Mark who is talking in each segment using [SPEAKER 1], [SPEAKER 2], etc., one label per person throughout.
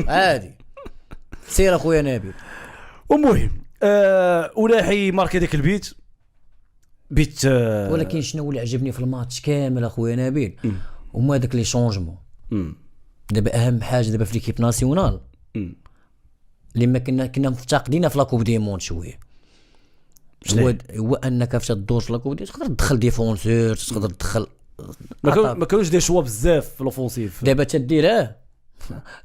[SPEAKER 1] عادي سير اخويا نبيل.
[SPEAKER 2] المهم ولاحي ماركي ديك البيت
[SPEAKER 1] ولكن شنو اللي عجبني في الماتش كامل اخويا نبيل هما داك لي شونجمون. دابا اهم حاجه دابا في ليكيب ناسيونال لما كنا مفتقدين في لاكوب دي موند شويه هو انك فاش تدور في لاكوب دي تقدر تدخل ديفونسور تقدر تدخل
[SPEAKER 2] ما كانوش دي شوا بزاف في لوفونسيف.
[SPEAKER 1] دابا تدير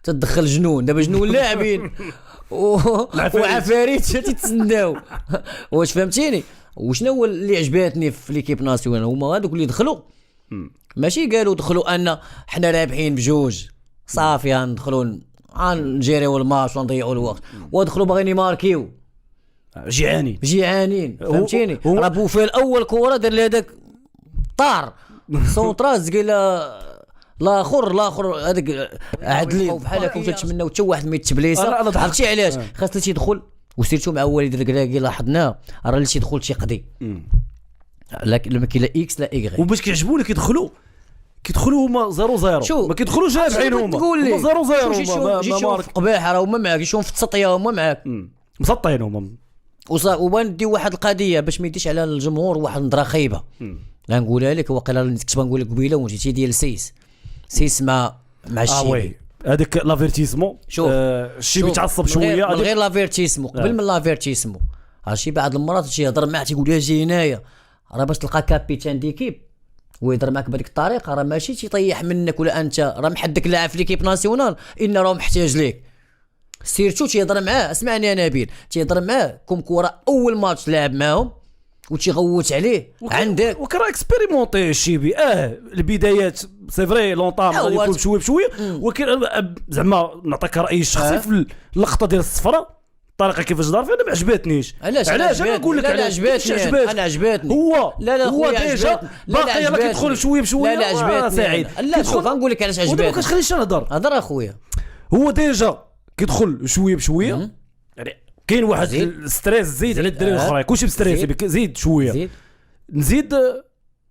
[SPEAKER 1] تدخل جنون دابا جنون لاعبين وعفاريت تتسناو واش فهمتيني. وشنو هو اللي عجباتني في ليكيب ناسيونال هما هذوك اللي دخلوا ماشي قالوا دخلوا ان حنا رابحين بجوج صافي غندخلوا نجيريو الماتش ونضيعوا الوقت ودخلوا باغيين يماركيو جيعانين فهمتيني. راه بوفال اول كره دار لي هذاك طار سونطراز قال الاخر هذاك عدلي بحال هكا وجات منه حتى واحد ما يتبليسه. عرفتي علاش خاص اللي تيدخل وسيرتو مع والد الكراكي لاحظناه راه اللي تيدخل تيقضي لكن لما كاين لا اكس لا ايغري.
[SPEAKER 2] وباش كيعجبوني كيدخلوا هما 0-0 ما كيدخلوش رابحين هما 0-0
[SPEAKER 1] ما قباح راه هما معاك يشوف في التسطيه هما معاك
[SPEAKER 2] مسطين هما
[SPEAKER 1] وبندي واحد القضيه باش ما يديش على الجمهور واحد النظره خايبه لا نقولها لك واقيلا كنت نقول لك قبيله وجيتي ديال سيس مع الشيبي
[SPEAKER 2] هذاك لافيرتيسمون الشيبي تعصب شويه
[SPEAKER 1] من غير لافيرتيسمون قبل من لافيرتيسمون هادشي بعض المرات تيهضر معاه تيقول لها جي هنايا راه باش تلقى كابيتان ديكيب ويهضر معك بهذيك الطريقه راه ماشي تيطيح منك ولا انت راه محدك لاعب في ليكيب ناسيونال ان راه محتاج ليك سيرتو تيهضر معاه. اسمعني يا نبيل تيهضر معاه كوم كره اول ماتش لعب معاهم وتيغوت عليه عندك
[SPEAKER 2] وكرا اكسبيريمونتي الشيبي البدايات سي فري لونطام غادي يكون بشويه ولكن زعما نعطيك رايي الشخصي في اللقطه ديال الصفراء الطريقه كيفاش دار فيها ما عجبتنيش.
[SPEAKER 1] علاش
[SPEAKER 2] انا نقول لك علاش
[SPEAKER 1] انا عجبتني
[SPEAKER 2] هو ديجا باقي يلاه كيدخل شويه بشويه
[SPEAKER 1] لا عجبتني
[SPEAKER 2] سعيد
[SPEAKER 1] لا شوف غنقول لك علاش عجبتني
[SPEAKER 2] ما كتخليش نهضر
[SPEAKER 1] اخويا.
[SPEAKER 2] هو ديجا كيدخل شويه بشويه يعني كاين واحد الستريس زيد على الدراري الاخرين كلشي بستريس زيد شويه نزيد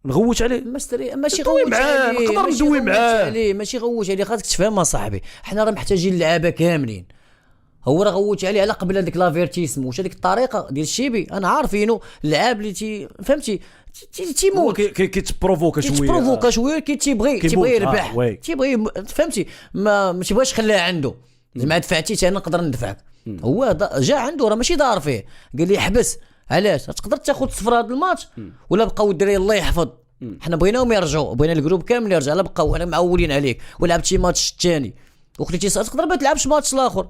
[SPEAKER 2] نغوت عليه
[SPEAKER 1] ماشي غوت
[SPEAKER 2] عليه نقدر ندوي معاه
[SPEAKER 1] ماشي غوت عليه خاصك تفهم اصاحبي حنا راه محتاجين اللعابه كاملين. هو راه غوت عليه على قبل هذيك لافيرتيسم واش هذيك الطريقه ديال الشيبي انا عارفينو اللعاب اللي فهمتي تيموت
[SPEAKER 2] كيتبروفوكا
[SPEAKER 1] شويه تيبغي يربح تيبغي فهمتي ما تيبغيش خليها عنده زعما دفعتي انا نقدر ندفعك. هو جا عنده راه ماشي دار فيه قال لي حبس علاش تقدر تاخذ صفر هذا الماتش ولا بقاو الدراري الله يحفظ حنا بغيناهم يرجعوا بغينا الجروب كامل يرجع لا بقاو انا معولين عليك ولعبتي ماتش الثاني وخليتي تقدر ما تلعبش ماتش الاخر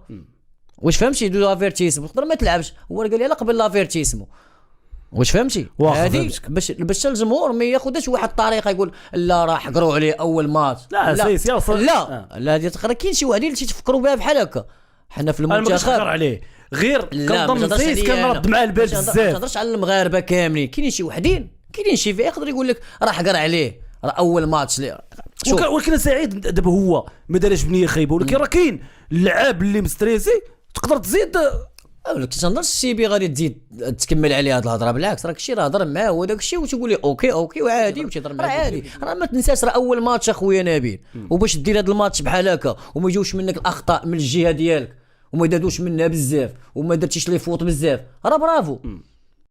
[SPEAKER 1] واش فهمتي دو لافيرتيسم تقدر ما تلعبش هو قال لي لا قبل لافيرتيسم واش فهمتي هذه باش الجمهور ما ياخذش واحد الطريقه يقول لا راه حقروا عليه اول ماتش لا هذه تقرا كاين شي واحدين اللي تيفكروا بها بحال هكا حنا في المنتخب
[SPEAKER 2] عليه غير كنظن سيس كان رد مع البال بزاف
[SPEAKER 1] ما تقدرش على المغاربه كاملين كاينين شي وحدين كاينين شي فيه يقدر يقول لك راه حقر عليه راه اول ماتش
[SPEAKER 2] ولكن سعيد دابا هو ما دارش بنيه خايبه ولكن راه كاين اللعاب اللي مستريسي تقدر تزيد
[SPEAKER 1] ولكن تنظرش السيبي غادي تزيد تكمل عليه هذه الهضره بالعكس راك الشيء راه هضر معاه هو داك الشيء وتقول لي اوكي وعادي وتهضر معاه عادي راه ما تنساش راه اول ماتش اخويا نبيل وباش دير هذا الماتش بحال هكا وما يجوش منك الاخطاء من الجهه ديالك وما يدادوش منها بزاف وما درتيش لي فوت بزاف راه برافو